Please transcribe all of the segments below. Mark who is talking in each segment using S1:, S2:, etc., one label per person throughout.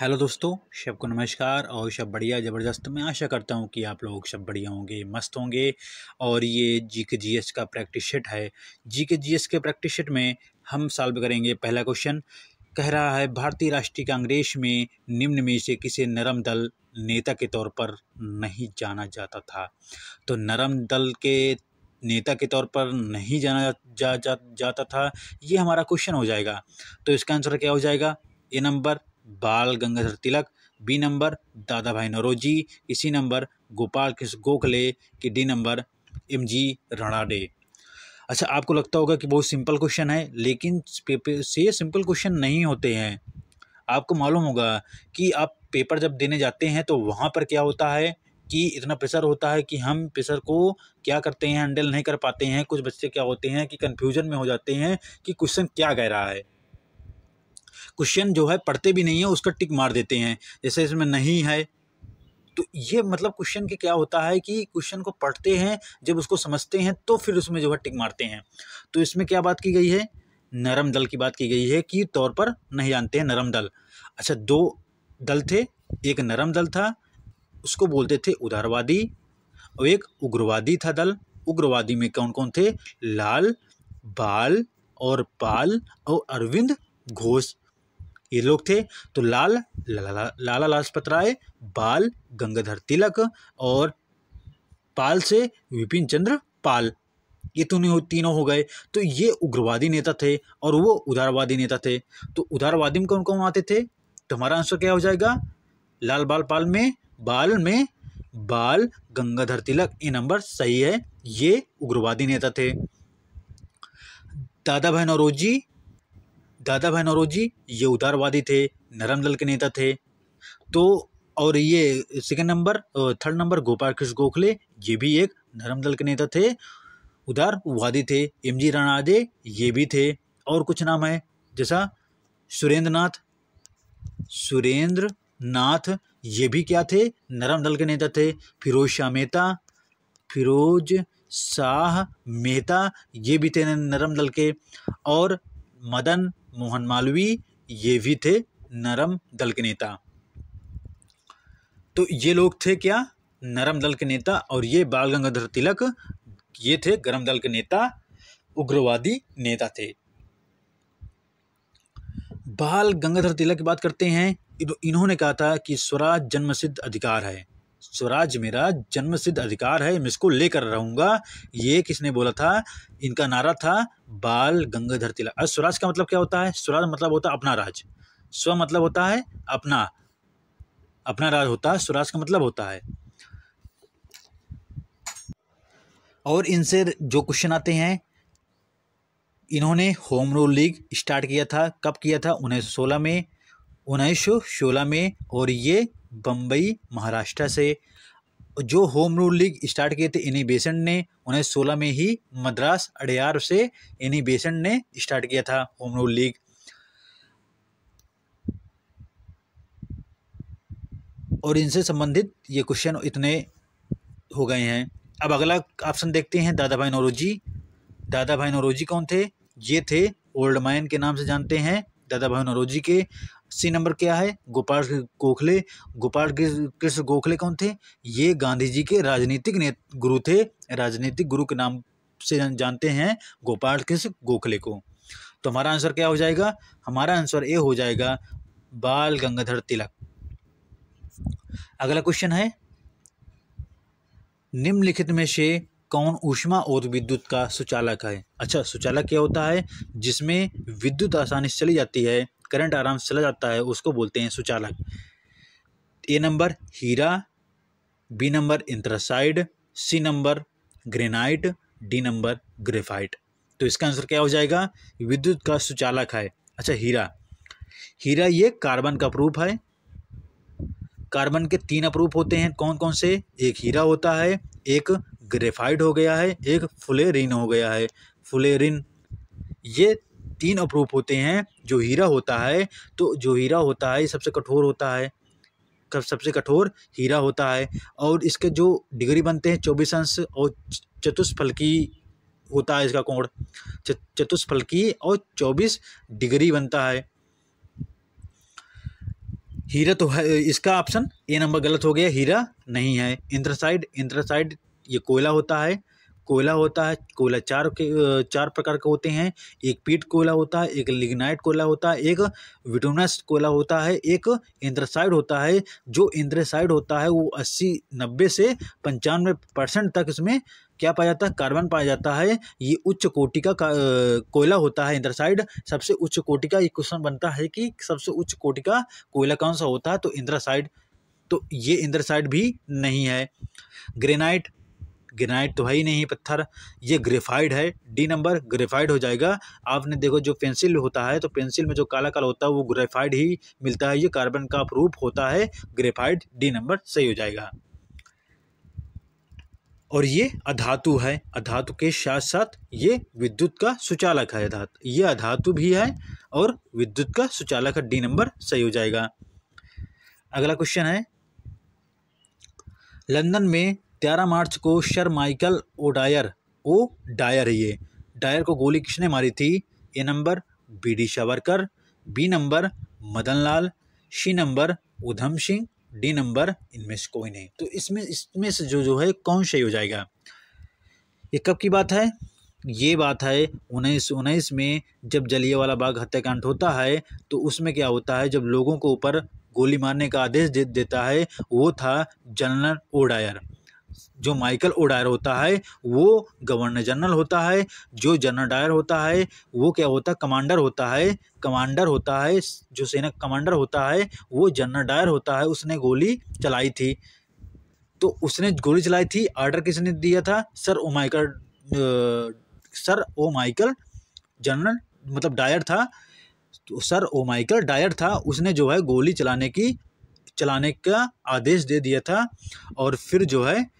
S1: Hello दोस्तों, सबको नमस्कार और सब बढ़िया ज़बरदस्त। मैं आशा करता हूँ कि आप लोग सब बढ़िया होंगे, मस्त होंगे। और ये जीके जीएस का प्रैक्टिस सेट है। जीके जीएस के प्रैक्टिस सेट में हम सॉल्व करेंगे। पहला क्वेश्चन कह रहा है, भारतीय राष्ट्रीय कांग्रेस में निम्न में से किसे नरम दल नेता के तौर पर नहीं जाना जाता था। तो नरम दल के नेता के तौर पर नहीं जाता था, ये हमारा क्वेश्चन हो जाएगा। तो इसका आंसर क्या हो जाएगा? ए नंबर बाल गंगाधर तिलक, बी नंबर दादा भाई नौरोजी, इसी नंबर गोपाल कृष्ण गोखले, कि डी नंबर एमजी राणाडे। अच्छा, आपको लगता होगा कि बहुत सिंपल क्वेश्चन है, लेकिन पेपर से सिंपल क्वेश्चन नहीं होते हैं। आपको मालूम होगा कि आप पेपर जब देने जाते हैं तो वहाँ पर क्या होता है कि इतना प्रेशर होता है कि हम प्रेशर को क्या करते हैं, हैंडल नहीं कर पाते हैं। कुछ बच्चे क्या होते हैं कि कंफ्यूजन में हो जाते हैं कि क्वेश्चन क्या कह रहा है। क्वेश्चन जो है पढ़ते भी नहीं है, उसका टिक मार देते हैं, जैसे इसमें नहीं है। तो ये मतलब क्वेश्चन की क्या होता है कि क्वेश्चन को पढ़ते हैं, जब उसको समझते हैं तो फिर उसमें जो है टिक मारते हैं। तो इसमें क्या बात की गई है? नरम दल की बात की गई है कि तौर पर नहीं जानते हैं नरम दल। अच्छा, दो दल थे, एक नरम दल था, उसको बोलते थे उदारवादी, और एक उग्रवादी था दल। उग्रवादी में कौन कौन थे? लाल, बाल और पाल और अरविंद घोष, ये लोग थे। तो लाला लाजपत राय, बाल गंगाधर तिलक और पाल से विपिन चंद्र पाल, ये तीनों हो गए। तो ये उग्रवादी नेता थे और वो उदारवादी नेता थे। तो उदारवादी में कौन कौन आते थे? तो हमारा आंसर क्या हो जाएगा? लाल बाल पाल में बाल गंगाधर तिलक, ये नंबर सही है, ये उग्रवादी नेता थे। दादा भाई नौरोजी ये उदारवादी थे, नरम दल के नेता थे। तो और ये second number, third number Gopal Krishna Gokhale, ये भी एक नरम दल के नेता थे, उदारवादी थे। एमजी राणाडे ये भी थे। और कुछ नाम है, जैसा सुरेंद्र नाथ, ये भी क्या थे? नरम दल के नेता थे। फिरोज शाह मेहता, ये भी थे नरम दल के। और मदन मोहन मालवीय, ये भी थे नरम दल के नेता। तो ये लोग थे क्या? नरम दल के नेता। और ये बाल गंगाधर तिलक, ये थे गरम दल के नेता, उग्रवादी नेता थे। बाल गंगाधर तिलक की बात करते हैं। इन्होंने कहा था कि स्वराज जन्मसिद्ध अधिकार है, स्वराज मेरा जन्मसिद्ध अधिकार है, मैं इसको लेकर रहूंगा। ये किसने बोला था? इनका नारा था बाल गंगाधर तिलक। अब स्वराज का मतलब क्या होता है? स्वराज मतलब होता है अपना राज, स्व मतलब होता है अपना राज होता है, स्वराज का मतलब होता है। और इनसे जो क्वेश्चन आते हैं, इन्होंने होम रूल लीग स्टार्ट किया था। कब किया था? 1916 में। और ये बम्बई महाराष्ट्र से। जो होम रूल लीग स्टार्ट किए थे एनी बेसेंट ने 1916 में ही, मद्रास अडेयार से एनी बेसेंट ने स्टार्ट किया था होम रूल लीग। और इनसे संबंधित ये क्वेश्चन इतने हो गए हैं। अब अगला ऑप्शन देखते हैं, दादा भाई नौरोजी। दादा भाई नौरोजी कौन थे? ये थे ओल्ड मैन के नाम से जानते हैं दादा भाई नौरोजी के। सी नंबर क्या है? गोपाल कृष्ण गोखले कौन थे? ये गांधी जी के राजनीतिक गुरु थे, राजनीतिक गुरु के नाम से जानते हैं गोपाल कृष्ण गोखले को। तो हमारा आंसर क्या हो जाएगा? हमारा आंसर ए हो जाएगा, बाल गंगाधर तिलक। अगला क्वेश्चन है, निम्नलिखित में से कौन ऊष्मा और विद्युत का सुचालक है? अच्छा, सुचालक क्या होता है? जिसमें विद्युत आसानी से चली जाती है, करंट आराम से चला जाता है, उसको बोलते हैं सुचालक। ए नंबर हीरा, B number anthracite, C number granite, D number graphite. तो इसका आंसर क्या हो जाएगा? विद्युत का सुचालक है। अच्छा, हीरा ये कार्बन का प्रूफ है। कार्बन के 3 अप्रूप होते हैं, कौन कौन से? एक हीरा होता है, एक ग्रेफाइट हो गया है, एक फुलेरिन हो गया है। फुलेरिन, ये 3 अप्रूप होते हैं। जो हीरा होता है, तो जो हीरा होता है सबसे कठोर होता है, सबसे कठोर हीरा होता है। और इसके जो डिग्री बनते हैं 24 अंश, और चतुष्फलकी होता है इसका कोण, चतुष्फलकी और 24 डिग्री बनता है। हीरा तो है, इसका ऑप्शन ए नंबर गलत हो गया, हीरा नहीं है। इंथ्रासाइड, इंथ्रासाइड ये कोयला होता है, कोयला होता है। कोयला चार प्रकार के होते हैं। एक पीट कोयला होता है, एक लिग्नाइट कोयला होता है, एक बिटुमिनस कोयला होता है, एक इंथ्रासाइड होता है। जो इंथ्रासाइड होता है वो 80-90 से 95% तक इसमें क्या पाया जाता है, कार्बन पाया जाता है। ये उच्च कोटि का कोयला होता है इंथ्रासाइड। सबसे उच्च कोटि का, ये क्वेश्चन बनता है कि सबसे उच्च कोटि का कोयला कौन सा होता है, तो इंथ्रासाइड। तो ये इंथ्रासाइड भी नहीं है। ग्रेनाइट, ग्रेनाइट तो है ही नहीं पत्थर, ये ग्रेफाइड है। डी नंबर ग्रेफाइड हो जाएगा। आपने देखो जो पेंसिल होता है, तो पेंसिल में जो काला काला होता है वो ग्रेफाइड ही मिलता है, ये कार्बन का प्रूफ होता है, ग्रेफाइड। डी नंबर सही हो जाएगा। और ये अधातु है, अधातु के साथ साथ ये विद्युत का सुचालक है। अधातु, ये अधातु भी है और विद्युत का सुचालक है। डी नंबर सही हो जाएगा। अगला क्वेश्चन है, लंदन में 13 मार्च को सर माइकल डायर है ये, डायर को गोली किसने मारी थी? A number BD. Savarkar, B number Madan Lal, C number Udham Singh, D number इनमें से कोई नहीं। तो इसमें से जो है कौन सही हो जाएगा? ये कब की बात है? ये बात है 1919 में, जब जलियांवाला बाग हत्याकांड होता है। तो उसमें क्या होता है, जब लोगों को ऊपर गोली मारने का आदेश देता है, वो था जनरल ओडायर। जो माइकल ओडायर होता है वो गवर्नर जनरल होता है। जो जनरल डायर होता है वो क्या होता है, कमांडर होता है। कमांडर होता है, जो सेना कमांडर होता है वो जनरल डायर होता है। उसने गोली चलाई थी, तो उसने गोली चलाई थी, ऑर्डर किसने दिया था? सर ओ माइकल जनरल मतलब डायर था। तो सर ओ माइकल डायर था, उसने जो है गोली चलाने का आदेश दे दिया था। और फिर जो है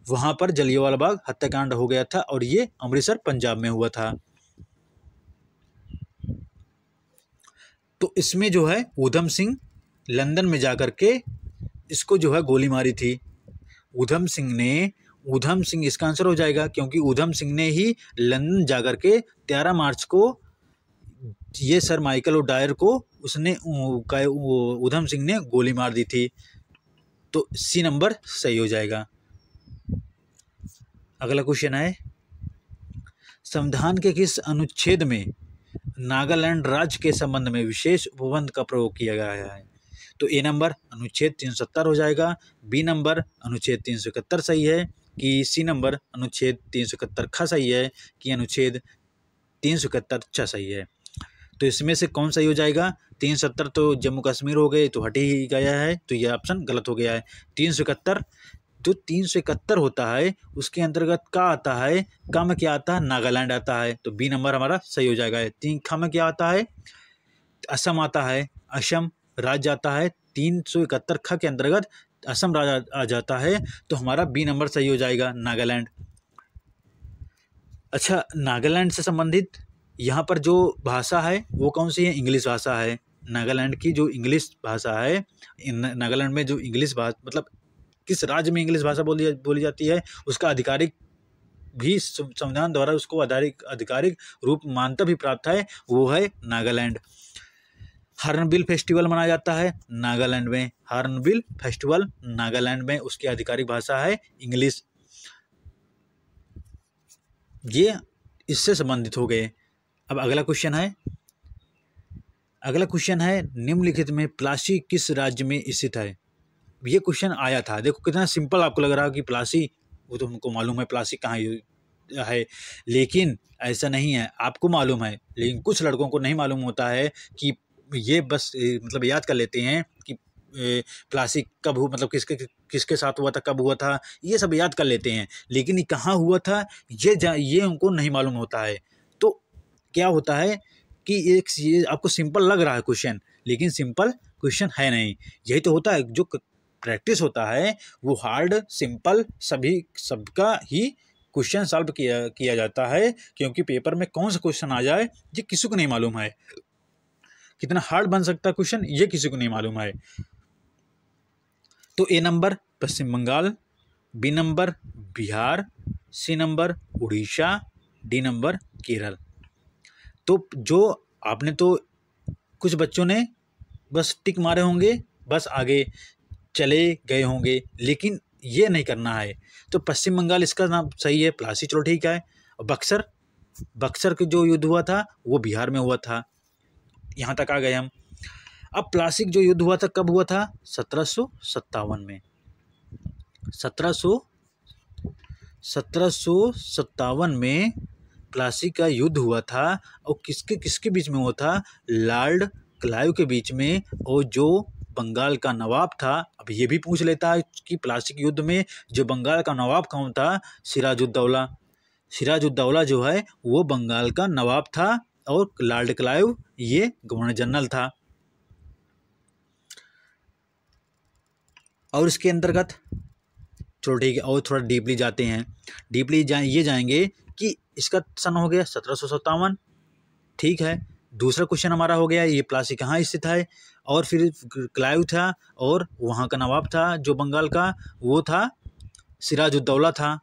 S1: वहाँ पर जलियांवाला बाग हत्याकांड हो गया था, और ये अमृतसर पंजाब में हुआ था। तो इसमें जो है उधम सिंह लंदन में जाकर के इसको जो है गोली मारी थी। उधम सिंह इसका आंसर हो जाएगा, क्योंकि उधम सिंह ने ही लंदन जाकर के 13 मार्च को ये सर माइकल ओडायर को उधम सिंह ने गोली मार दी थी। तो सी नंबर सही हो जाएगा। अगला क्वेश्चन है, संविधान के किस अनुच्छेद में नागालैंड राज्य के संबंध में विशेष उपबंध का प्रयोग किया गया है? तो ए नंबर अनुच्छेद 370 हो जाएगा, बी नंबर अनुच्छेद 371 सही है, कि सी नंबर अनुच्छेद 371 ख सही है, कि अनुच्छेद 371 च सही है। तो इसमें से कौन सही हो जाएगा? 370 तो जम्मू कश्मीर हो गए, तो हट ही गया है, तो यह ऑप्शन गलत हो गया है। 371 जो 371 होता है उसके अंतर्गत क्या आता है? का में क्या आता है? नागालैंड आता है। तो बी नंबर हमारा सही हो जाएगा। 3 ख में क्या आता है? असम आता है, असम राज्य आता है। 371 ख के अंतर्गत असम राज्य आ जाता है, तो हमारा बी नंबर सही हो जाएगा, नागालैंड। अच्छा, नागालैंड से संबंधित यहाँ पर जो भाषा है वो कौन सी है? इंग्लिश भाषा है। नागालैंड की जो इंग्लिश भाषा है, नागालैंड में जो इंग्लिश भाषा मतलब किस राज्य में इंग्लिश भाषा बोली जाती है, उसका आधिकारिक भी संविधान द्वारा उसको आधिकारिक रूप मान्यता भी प्राप्त है, वो है नागालैंड। हॉर्नबिल फेस्टिवल मनाया जाता है नागालैंड में। हॉर्नबिल फेस्टिवल नागालैंड में, उसकी आधिकारिक भाषा है इंग्लिश। ये इससे संबंधित हो गए। अब अगला क्वेश्चन है, निम्नलिखित में प्लासी किस राज्य में स्थित है? ये क्वेश्चन आया था। देखो कितना सिंपल आपको लग रहा है कि प्लासी, वो तो हमको मालूम है प्लासी कहाँ है, लेकिन ऐसा नहीं है। आपको मालूम है, लेकिन कुछ लड़कों को नहीं मालूम होता है कि ये बस मतलब याद कर लेते हैं कि प्लासी कब हुआ, मतलब किसके साथ हुआ था, कब हुआ था, ये सब याद कर लेते हैं, लेकिन ये कहाँ हुआ था ये उनको नहीं मालूम होता है। तो क्या होता है कि ये आपको सिंपल लग रहा है क्वेश्चन, लेकिन सिंपल क्वेश्चन है नहीं। यही तो होता है, जो प्रैक्टिस होता है वो हार्ड सिंपल सबका ही क्वेश्चन सॉल्व किया जाता है, क्योंकि पेपर में कौन सा क्वेश्चन आ जाए ये किसी को नहीं मालूम है। कितना हार्ड बन सकता है क्वेश्चन ये किसी को नहीं मालूम है। तो A number Paschim Bangal, B number Bihar, C number Orissa, D number Kerala. तो जो आपने तो कुछ बच्चों ने बस टिक मारे होंगे, बस आगे चले गए होंगे, लेकिन ये नहीं करना है। तो पश्चिम बंगाल इसका नाम सही है, प्लासी, चलो ठीक है। और बक्सर, बक्सर का जो युद्ध हुआ था वो बिहार में हुआ था। यहाँ तक आ गए हम। अब प्लासी जो युद्ध हुआ था कब हुआ था? 1757 में। 1757 में प्लासी का युद्ध हुआ था। और किसके किसके बीच में हुआ था? लॉर्ड क्लाइव के बीच में और जो बंगाल का नवाब था। अब ये भी पूछ लेता है कि प्लासी के युद्ध में जो बंगाल का नवाब कौन था? सिराजुद्दौला। सिराजुद्दौला जो है वो बंगाल का नवाब था और लॉर्ड क्लाइव ये गवर्नर जनरल था। और इसके अंतर्गत चलो ठीक है, और थोड़ा डीपली जाते हैं। डीपली ये जाएंगे कि इसका सन हो गया 1757, ठीक है। दूसरा क्वेश्चन हमारा हो गया ये प्लासी कहाँ स्थित है, और फिर क्लाइव था और वहाँ का नवाब था जो बंगाल का, वो था सिराजुद्दौला था।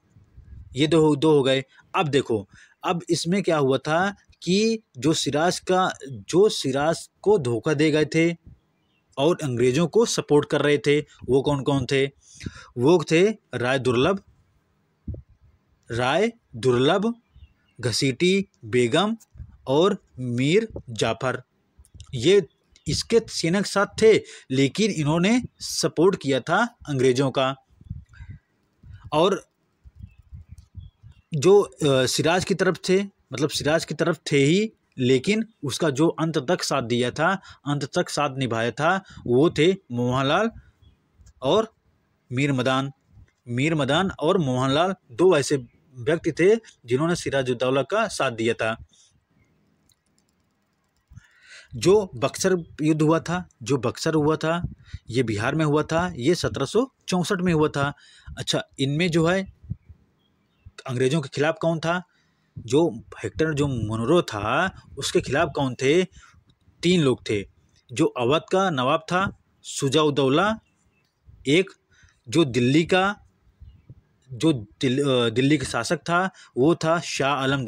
S1: ये दो हो गए। अब देखो, अब इसमें क्या हुआ था कि जो सिराज को धोखा दे गए थे और अंग्रेजों को सपोर्ट कर रहे थे, वो कौन कौन थे? वो थे राय दुर्लभ, घसीटी बेगम और मीर जाफर। ये इसके सेना के साथ थे, लेकिन इन्होंने सपोर्ट किया था अंग्रेजों का। और जो सिराज की तरफ थे, मतलब सिराज की तरफ थे ही, लेकिन उसका जो अंत तक साथ दिया था, अंत तक साथ निभाया था, वो थे मोहनलाल और मीर मदान और मोहनलाल, दो ऐसे व्यक्ति थे जिन्होंने सिराजुद्दौला का साथ दिया था। जो बक्सर युद्ध हुआ था, ये बिहार में हुआ था, ये 1764 में हुआ था। अच्छा, इनमें जो है अंग्रेजों के खिलाफ कौन था? जो हेक्टर जो मुनरो था उसके खिलाफ कौन थे? 3 लोग थे। जो अवध का नवाब था शुजाउद्दौला, एक जो दिल्ली का दिल्ली का शासक था वो था शाह आलम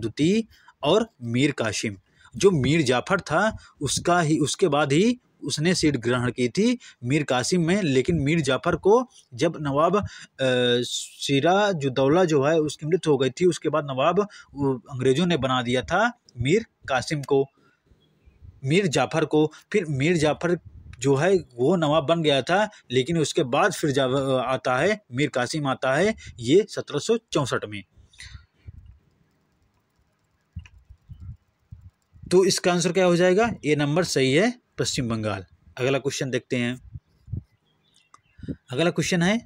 S1: द्वितीय, और मीर कासिम। जो मीर जाफर था उसके बाद ही उसने सीट ग्रहण की थी मीर कासिम में। लेकिन मीर जाफर को जब नवाब सिराजुद्दौला जो है उसकी मृत्यु हो गई थी, उसके बाद नवाब अंग्रेजों ने बना दिया था मीर जाफर को। फिर मीर जाफर जो है वो नवाब बन गया था, लेकिन उसके बाद फिर आता है मीर कासिम आता है, ये 1764 में। तो इसका आंसर क्या हो जाएगा? ये नंबर सही है, पश्चिम बंगाल। अगला क्वेश्चन देखते हैं। अगला क्वेश्चन है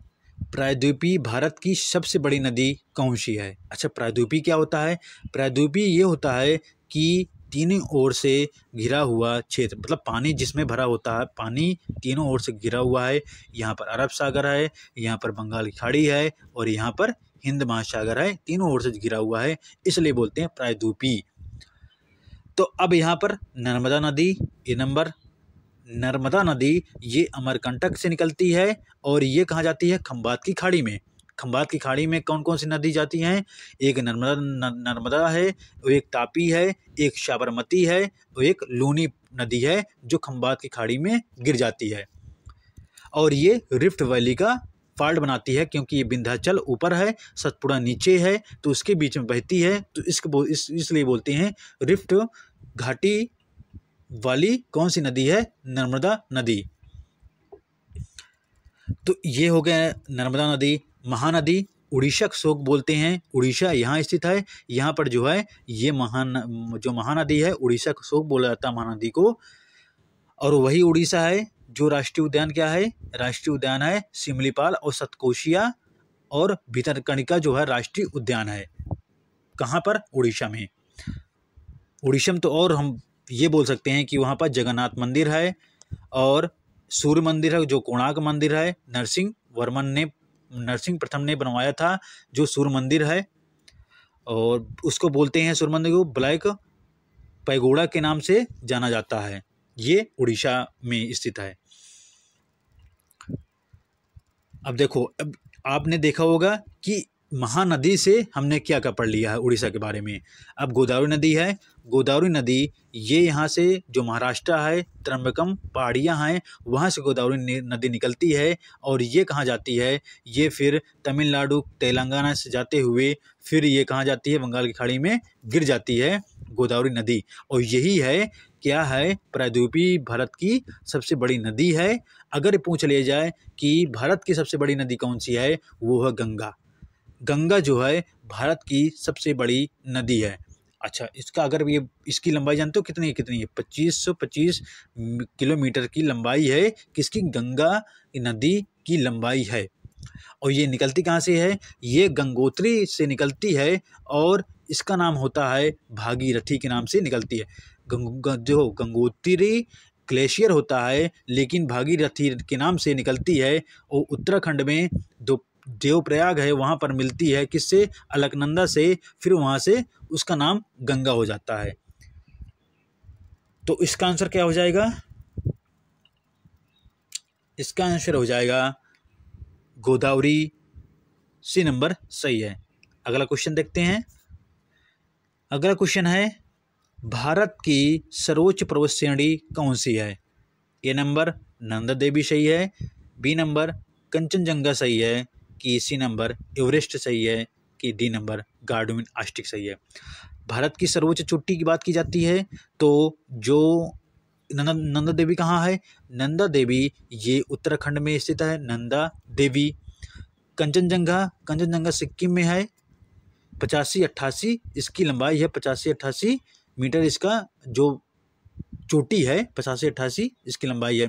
S1: प्रायद्वीपीय भारत की सबसे बड़ी नदी कौन सी है? अच्छा, प्रायद्वीपीय क्या होता है? प्रायद्वीपीय ये होता है कि तीनों ओर से घिरा हुआ क्षेत्र, मतलब पानी जिसमें भरा होता है, पानी तीनों ओर से घिरा हुआ है। यहाँ पर अरब सागर है, यहाँ पर बंगाल की खाड़ी है और यहाँ पर हिंद महासागर है, तीनों ओर से घिरा हुआ है, इसलिए बोलते हैं प्रायद्वीपीय। तो अब यहाँ पर नर्मदा नदी, ये नंबर नर्मदा नदी ये अमरकंटक से निकलती है और ये कहाँ जाती है? खंबात की खाड़ी में। खंबात की खाड़ी में कौन कौन सी नदी जाती हैं? एक नर्मदा है, एक तापी है, एक साबरमती है और एक लूनी नदी है जो खंबात की खाड़ी में गिर जाती है। और ये रिफ्ट वैली का फॉल्ट बनाती है, क्योंकि ये विंध्याचल ऊपर है, सतपुड़ा नीचे है, तो उसके बीच में बहती है, तो इसलिए बोलते हैं रिफ्ट घाटी वाली कौन सी नदी है? नर्मदा नदी। तो ये हो गया नर्मदा नदी। महानदी उड़ीसा शोक बोलते हैं, उड़ीसा यहाँ स्थित है। यहाँ पर जो है ये महानदी है, उड़ीसा शोक बोला जाता है महानदी को। और वही उड़ीसा है जो राष्ट्रीय उद्यान क्या है? राष्ट्रीय उद्यान है सिमलीपाल और सतकोशिया और भितरकनिका जो है राष्ट्रीय उद्यान है। कहाँ पर? उड़ीसा में। उड़ीसा में तो और हम ये बोल सकते हैं कि वहाँ पर जगन्नाथ मंदिर है और सूर्य मंदिर है जो कोणार्क मंदिर है, नरसिंह प्रथम ने बनवाया था जो सूर्य मंदिर है, और उसको बोलते हैं सूर्य मंदिर को ब्लैक पैगोडा के नाम से जाना जाता है। ये उड़ीसा में स्थित है। अब देखो, अब आपने देखा होगा कि महानदी से हमने क्या क्या पढ़ लिया है उड़ीसा के बारे में। अब गोदावरी नदी है, गोदावरी नदी ये यहाँ से जो महाराष्ट्र है, त्र्यंबकम पहाड़ियाँ हैं, वहाँ से गोदावरी नदी निकलती है और ये कहाँ जाती है, ये फिर तमिलनाडु तेलंगाना से जाते हुए फिर ये कहाँ जाती है, बंगाल की खाड़ी में गिर जाती है गोदावरी नदी। और यही है क्या है, प्रायद्वीपीय भारत की सबसे बड़ी नदी है। अगर पूछ लिया जाए कि भारत की सबसे बड़ी नदी कौन सी है, वो है गंगा। गंगा जो है भारत की सबसे बड़ी नदी है। अच्छा, इसका अगर ये इसकी लंबाई जानते हो कितनी है? 2525 किलोमीटर की लंबाई है। किसकी? गंगा नदी की लंबाई है। और ये निकलती कहाँ से है? ये गंगोत्री से निकलती है और इसका नाम होता है भागीरथी के नाम से निकलती है। जो गंगोत्री ग्लेशियर होता है, लेकिन भागीरथी के नाम से निकलती है और उत्तराखंड में देवप्रयाग है, वहाँ पर मिलती है। किससे? अलकनंदा से। फिर वहाँ से उसका नाम गंगा हो जाता है। तो इसका आंसर क्या हो जाएगा? इसका आंसर हो जाएगा गोदावरी। सी नंबर सही है। अगला क्वेश्चन देखते हैं। अगला क्वेश्चन है, भारत की सर्वोच्च पर्वत श्रेणी कौन सी है? ए नंबर नंदा देवी सही है, बी नंबर कंचनजंगा सही है, कि सी नंबर एवरेस्ट सही है, कि डी नंबर गार्डुइन आस्टिक सही है। भारत की सर्वोच्च चोटी की बात की जाती है तो जो नंदा देवी कहाँ है? नंदा देवी ये उत्तराखंड में स्थित है, नंदा देवी। कंचनजंगा सिक्किम में है। 85-88 इसकी लंबाई है, 85-88 मीटर इसका जो चोटी है, 85-88 इसकी लंबाई है।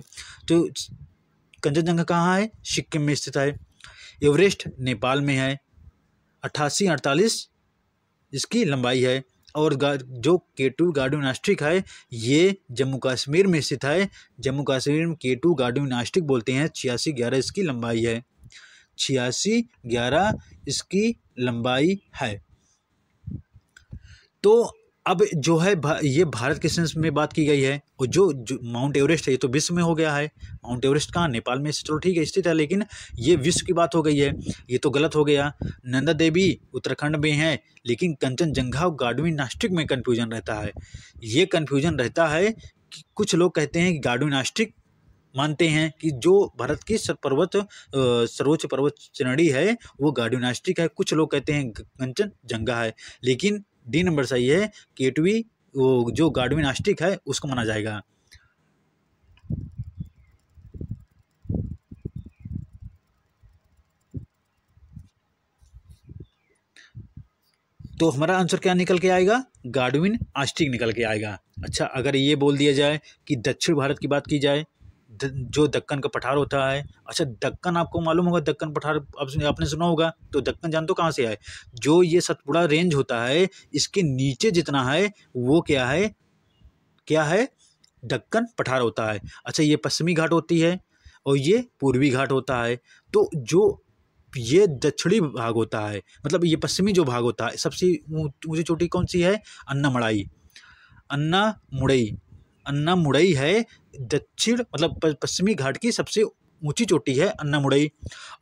S1: तो कंचनजंगा कहाँ है? सिक्किम में स्थित है। एवरेस्ट नेपाल में है, 88-48 इसकी लंबाई है। और जो K2 गार्डुइन आस्ट्रिक है ये जम्मू कश्मीर में स्थित है। जम्मू कश्मीर में K2 गार्डुइन आस्ट्रिक बोलते हैं। 86-11 इसकी लंबाई है, 86-11 इसकी लंबाई है। तो अब जो है ये भारत के सेंस में बात की गई है। और जो माउंट एवरेस्ट है ये तो विश्व में हो गया है। माउंट एवरेस्ट कहाँ? नेपाल में चलो ठीक है स्थित है, लेकिन ये विश्व की बात हो गई है, ये तो गलत हो गया। नंदा देवी उत्तराखंड में है, लेकिन कंचनजंगा और गार्डुइन आस्ट्रिक में कन्फ्यूजन रहता है। ये कन्फ्यूजन रहता है कि कुछ लोग कहते हैं कि गार्डुइन आस्ट्रिक मानते हैं कि जो भारत की सर्वोच्च पर्वत श्रेणी है वो गार्डुइन आस्ट्रिक है। कुछ लोग कहते हैं कंचनजंगा है, लेकिन डी नंबर सही है। K2 वो जो गार्डुइन आस्ट्रिक है उसको माना जाएगा। तो हमारा आंसर क्या निकल के आएगा? गार्डुइन आस्ट्रिक निकल के आएगा। अच्छा, अगर ये बोल दिया जाए कि दक्षिण भारत की बात की जाए, जो दक्कन का पठार होता है। अच्छा, दक्कन आपको मालूम होगा, दक्कन पठार आपने सुना होगा। तो दक्कन जानते हो कहाँ से है? जो ये सतपुड़ा रेंज होता है इसके नीचे जितना है वो क्या है? दक्कन पठार होता है। अच्छा, ये पश्चिमी घाट होती है और ये पूर्वी घाट होता है। तो जो ये दक्षिणी भाग होता है, मतलब ये पश्चिमी जो भाग होता है, सबसे ऊंची चोटी कौन सी है? अन्नामुड़ई है। दक्षिण मतलब पश्चिमी घाट की सबसे ऊंची चोटी है अन्नामुड़ई।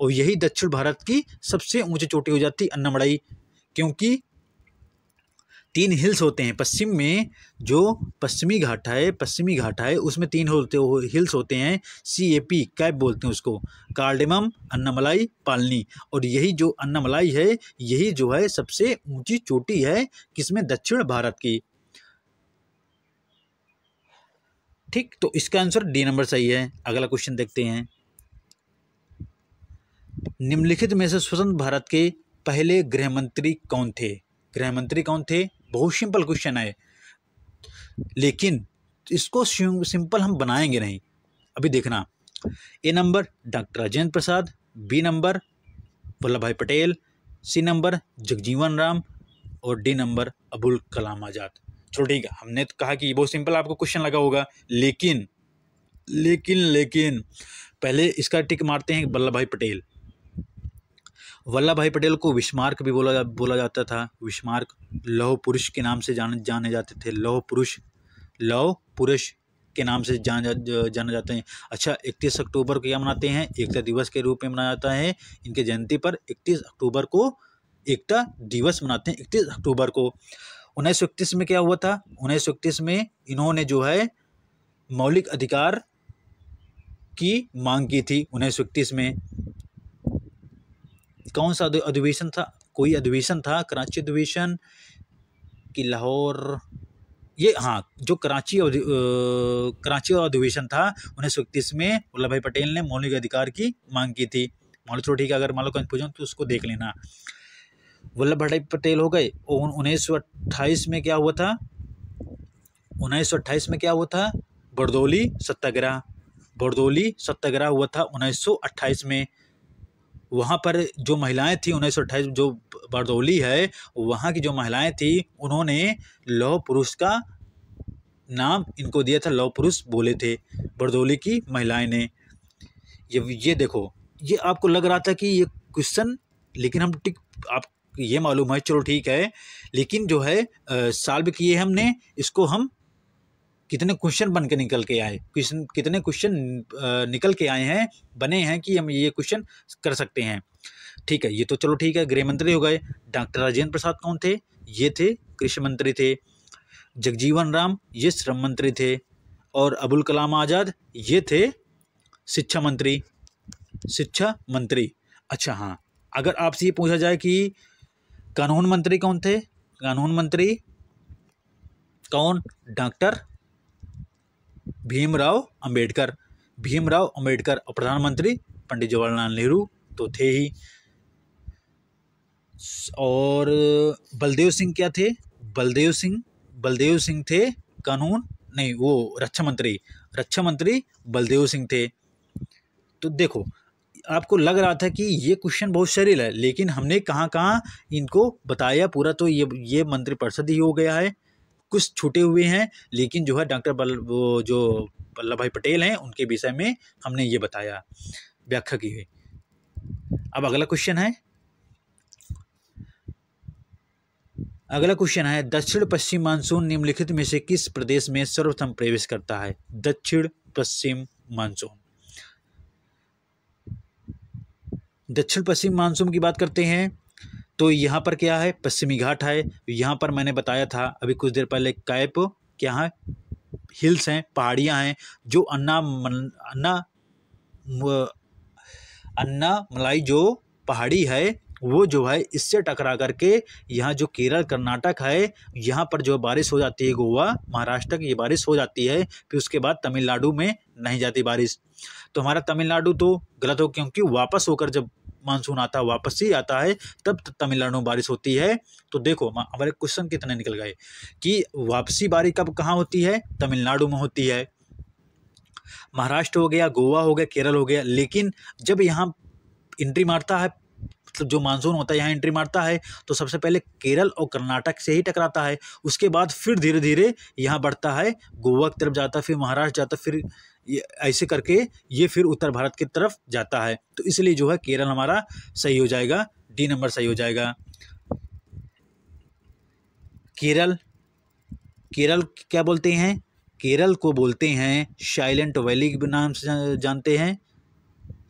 S1: और यही दक्षिण भारत की सबसे ऊंची चोटी हो जाती है अन्नामुड़ई, क्योंकि 3 हिल्स होते हैं पश्चिम में। जो पश्चिमी घाट है उसमें 3 हिल्स होते हैं। CAP कैप बोलते हैं उसको, कार्डेमम, अन्नामलाई, पालनी। और यही जो अन्नामलाई है यही जो है सबसे ऊंची चोटी है किसमें? दक्षिण भारत की। ठीक, तो इसका आंसर डी नंबर सही है। अगला क्वेश्चन देखते हैं। निम्नलिखित में से स्वतंत्र भारत के पहले गृहमंत्री कौन थे? बहुत सिंपल क्वेश्चन है, लेकिन इसको सिंपल हम बनाएंगे नहीं। अभी देखना। ए number doctor Rajendra Prasad, B number Vallabh भाई पटेल, सी नंबर जगजीवन राम और डी नंबर अबुल कलाम आजाद। चलो ठीक है, हमने तो कहा कि ये बहुत सिंपल आपको क्वेश्चन लगा होगा, लेकिन पहले इसका टिक मारते हैं वल्लभ भाई पटेल। वल्लभ भाई पटेल को विस्मार्क भी बोला जाता था। विस्मार्क लौह पुरुष के नाम से जाने जाते थे। लौह पुरुष के नाम से जाना जाते हैं। अच्छा, 31 अक्टूबर को क्या मनाते हैं? एकता दिवस के रूप में मनाया जाता है। इनके जयंती पर 31 अक्टूबर को एकता दिवस मनाते हैं, 31 अक्टूबर को। 1931 में क्या हुआ था? 1931 में इन्होंने जो है मौलिक अधिकार की मांग की थी। 1931 में कौन सा अधिवेशन था? कोई अधिवेशन था, कराची अधिवेशन कि लाहौर, ये हाँ, जो कराची अधिवेशन था 1931 में वल्लभ भाई पटेल ने मौलिक अधिकार की मांग की थी। मान लो चलो ठीक है, अगर मान लो कंफ्यूजन तो उसको देख लेना। वल्लभ भाई पटेल हो गए। 1928 में क्या हुआ था? 1928 में क्या हुआ था? बरदौली सत्याग्रह। बरदौली सत्याग्रह हुआ था 1928 में। वहाँ पर जो महिलाएं थी 1928, जो बरदौली है वहाँ की जो महिलाएं थी, उन्होंने लौह पुरुष का नाम इनको दिया था, लौह पुरुष बोले थे बरदौली की महिलाएं ने। ये देखो, ये आपको लग रहा था कि ये क्वेश्चन, लेकिन हम टिक, आप ये मालूम है चलो ठीक है, लेकिन जो है सॉल्व किए हमने इसको, हम कितने क्वेश्चन बन के निकल के आए, कितने क्वेश्चन निकल के आए हैं, बने हैं कि हम ये क्वेश्चन कर सकते हैं। ठीक है, ये तो चलो ठीक है, गृह मंत्री हो गए। डॉक्टर राजेंद्र प्रसाद कौन थे? ये थे कृषि मंत्री थे। जगजीवन राम ये श्रम मंत्री थे। और अबुल कलाम आज़ाद ये थे शिक्षा मंत्री। शिक्षा मंत्री। अच्छा हाँ, अगर आपसे ये पूछा जाए कि कानून मंत्री कौन थे? कानून मंत्री कौन? डॉक्टर भीमराव अंबेडकर। भीमराव अंबेडकर। और प्रधानमंत्री पंडित जवाहरलाल नेहरू तो थे ही। और बलदेव सिंह क्या थे? बलदेव सिंह थे कानून, नहीं वो रक्षा मंत्री। रक्षा मंत्री बलदेव सिंह थे। तो देखो, आपको लग रहा था कि ये क्वेश्चन बहुत सरल है, लेकिन हमने कहाँ कहाँ इनको बताया पूरा, तो ये मंत्रिपरिषद ही हो गया है। कुछ छूटे हुए हैं, लेकिन जो है जो वल्लभ भाई पटेल हैं उनके विषय में हमने ये बताया, व्याख्या की है। अब अगला क्वेश्चन है, दक्षिण पश्चिम मानसून निम्नलिखित में से किस प्रदेश में सर्वप्रथम प्रवेश करता है? दक्षिण पश्चिम मानसून। दक्षिण पश्चिम मानसून की बात करते हैं तो यहाँ पर क्या है? पश्चिमी घाट है। यहाँ पर मैंने बताया था अभी कुछ देर पहले, कैप क्या है? हिल्स हैं, पहाड़ियाँ हैं, जो अन्नामलाई जो पहाड़ी है वो जो है इससे टकरा करके यहाँ जो केरल कर्नाटक है, यहाँ पर जो बारिश हो जाती है, गोवा महाराष्ट्र की ये बारिश हो जाती है, फिर उसके बाद तमिलनाडु में नहीं जाती बारिश। तो हमारा तमिलनाडु तो गलत हो, क्योंकि वापस होकर जब मानसून आता है, वापस ही आता है, तब तमिलनाडु में बारिश होती है। तो देखो हमारे क्वेश्चन कितने निकल गए कि वापसी बारिश कब कहाँ होती है? तमिलनाडु में होती है। महाराष्ट्र हो गया, गोवा हो गया, केरल हो गया। लेकिन जब यहाँ एंट्री मारता है, मतलब जो मानसून होता है यहाँ एंट्री मारता है, तो सबसे पहले केरल और कर्नाटक से ही टकराता है। उसके बाद फिर धीरे धीरे यहाँ बढ़ता है, गोवा की तरफ जाता है, फिर महाराष्ट्र जाता है, फिर ऐसे करके ये फिर उत्तर भारत की तरफ जाता है। तो इसलिए जो है केरल हमारा सही हो जाएगा, डी नंबर सही हो जाएगा। केरल क्या बोलते हैं? केरल को बोलते हैं साइलेंट वैली के नाम से जानते हैं,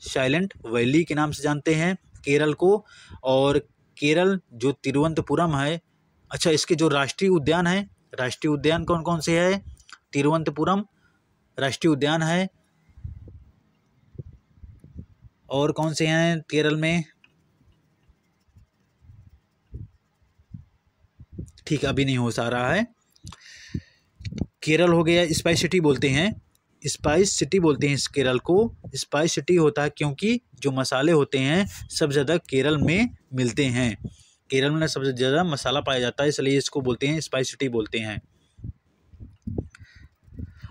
S1: साइलेंट वैली के नाम से जानते हैं केरल को। और केरल जो तिरुवनंतपुरम है, अच्छा इसके जो राष्ट्रीय उद्यान है, राष्ट्रीय उद्यान कौन कौन से है? तिरुवनंतपुरम राष्ट्रीय उद्यान है। और कौन से हैं केरल में? ठीक, अभी नहीं हो सा रहा है। केरल हो गया, स्पाइस सिटी बोलते हैं, स्पाइस सिटी बोलते हैं इस केरल को। स्पाइस सिटी होता है क्योंकि जो मसाले होते हैं सबसे ज़्यादा केरल में मिलते हैं। केरल में सबसे ज़्यादा मसाला पाया जाता है, इसलिए इसको बोलते हैं स्पाइस सिटी बोलते हैं।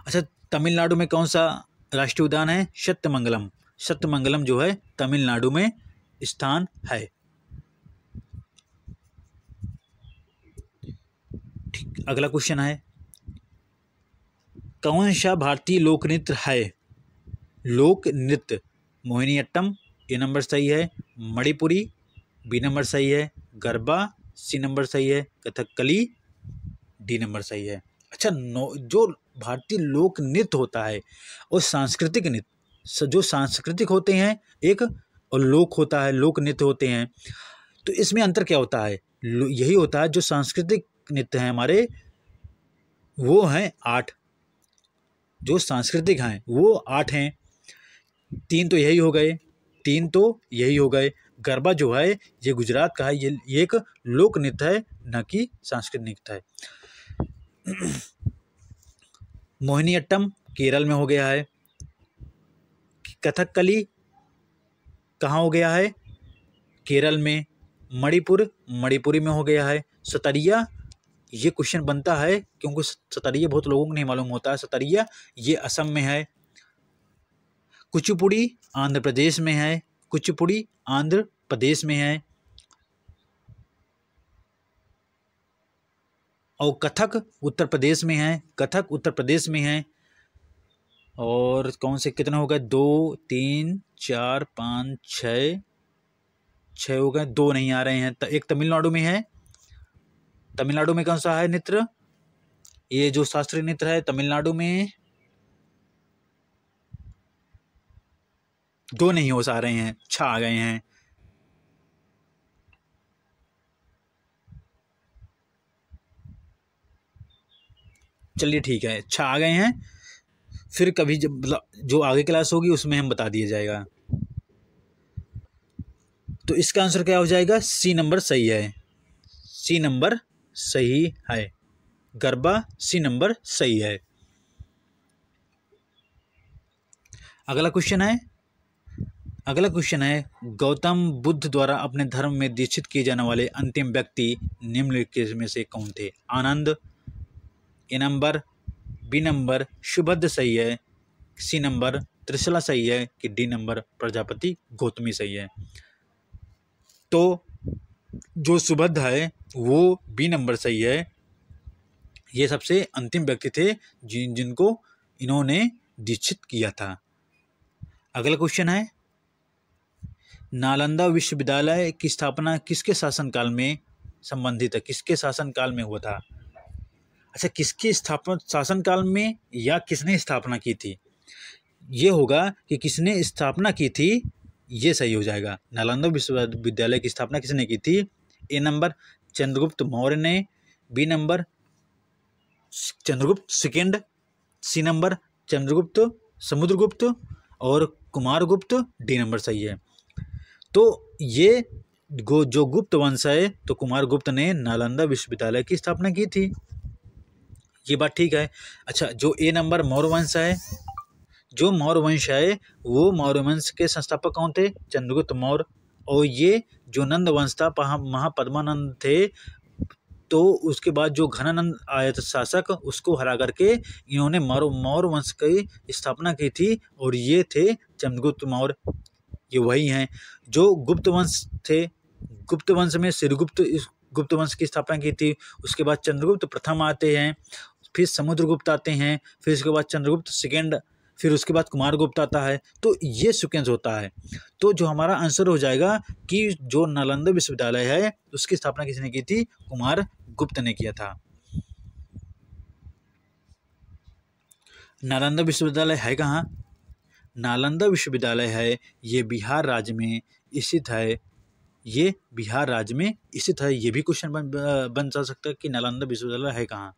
S1: अच्छा, तमिलनाडु में कौन सा राष्ट्रीय उद्यान है? सत्यमंगलम। सत्यमंगलम जो है तमिलनाडु में स्थान है। ठीक, अगला क्वेश्चन है, कौन सा भारतीय लोक नृत्य है? लोक नृत्य मोहिनीअट्टम, ए नंबर सही है। मणिपुरी, बी नंबर सही है। गरबा, सी नंबर सही है। कथकली, डी नंबर सही है। अच्छा, जो भारतीय लोक नृत्य होता है और सांस्कृतिक नृत्य, जो सांस्कृतिक होते हैं एक, और लोक होता है, लोक नृत्य होते हैं, तो इसमें अंतर क्या होता है? यही होता है जो सांस्कृतिक नृत्य हैं हमारे वो हैं 8, जो सांस्कृतिक हैं वो 8 हैं। 3 तो यही हो गए, 3 तो यही हो गए। गरबा जो है ये गुजरात का है, ये एक लोक नृत्य है, न कि सांस्कृतिक नृत्य है। मोहिनीअट्टम केरल में हो गया है। कथकली कहाँ हो गया है? केरल में। मणिपुरी में हो गया है। सतरिया, ये क्वेश्चन बनता है क्योंकि सतरिया बहुत लोगों को नहीं मालूम होता है। सतरिया ये असम में है। कुचिपुड़ी आंध्र प्रदेश में है। कुचिपुड़ी आंध्र प्रदेश में है। और कथक उत्तर प्रदेश में है। कथक उत्तर प्रदेश में है। और कौन से कितने हो गए? 2 3 4 5 6 हो गए। 2 नहीं आ रहे हैं। एक तमिलनाडु में है। तमिलनाडु में कौन सा है नृत्य? ये जो शास्त्रीय नृत्य है तमिलनाडु में 2 नहीं हो सा रहे हैं, 6 आ गए हैं। चलिए ठीक है, 6 आ गए हैं। फिर कभी जब जो आगे क्लास होगी उसमें हम बता दिया जाएगा। तो इसका आंसर क्या हो जाएगा? सी नंबर सही है। सी नंबर सही है। गरबा सी नंबर सही है। अगला क्वेश्चन है गौतम बुद्ध द्वारा अपने धर्म में दीक्षित किए जाने वाले अंतिम व्यक्ति निम्नलिखित में से कौन थे? आनंद, ए नंबर, बी नंबर सुभद्र सही है, सी नंबर त्रिशला सही है कि डी नंबर प्रजापति गौतमी सही है? तो जो सुभद्र है वो बी नंबर सही है। ये सबसे अंतिम व्यक्ति थे जिनको इन्होंने दीक्षित किया था। अगला क्वेश्चन है नालंदा विश्वविद्यालय की स्थापना किसके शासनकाल में संबंधित है? किसके शासनकाल में हुआ था? अच्छा, किसके शासनकाल में या किसने स्थापना की थी? ये होगा कि किसने स्थापना की थी, ये सही हो जाएगा। नालंदा विश्वविद्यालय की स्थापना किसने की थी? ए नंबर चंद्रगुप्त मौर्य ने, B number Chandragupta second, C number Chandragupta Samudragupta और कुमारगुप्त डी नंबर सही है। तो ये जो गुप्त वंश है तो कुमारगुप्त ने नालंदा विश्वविद्यालय की स्थापना की थी, ये बात ठीक है। अच्छा, जो ए नंबर मौर्य वंश है, जो मौर्य वंश है वो मौर्य वंश के संस्थापक कौन थे? चंद्रगुप्त मौर्य। और ये जो नंद वंश था महापद्मानंद थे, तो उसके बाद जो घनानंद आया था शासक, उसको हरा करके इन्होंने मौर्य वंश की स्थापना की थी और ये थे चंद्रगुप्त मौर्य। ये वही हैं जो गुप्त वंश थे। गुप्त वंश में श्रीगुप्त गुप्त वंश की स्थापना की थी। उसके बाद चंद्रगुप्त प्रथम आते हैं, फिर समुद्रगुप्त आते हैं, फिर उसके बाद चंद्रगुप्त सेकेंड, फिर उसके बाद कुमारगुप्त आता है। तो ये सीक्वेंस होता है। तो जो हमारा आंसर हो जाएगा कि जो नालंदा विश्वविद्यालय है उसकी स्थापना किसने की थी? कुमारगुप्त ने किया था। नालंदा विश्वविद्यालय है कहाँ? नालंदा विश्वविद्यालय है ये बिहार राज्य में स्थित है। ये बिहार राज्य में स्थित है। ये भी क्वेश्चन बन जा सकता है कि नालंदा विश्वविद्यालय है कहाँ।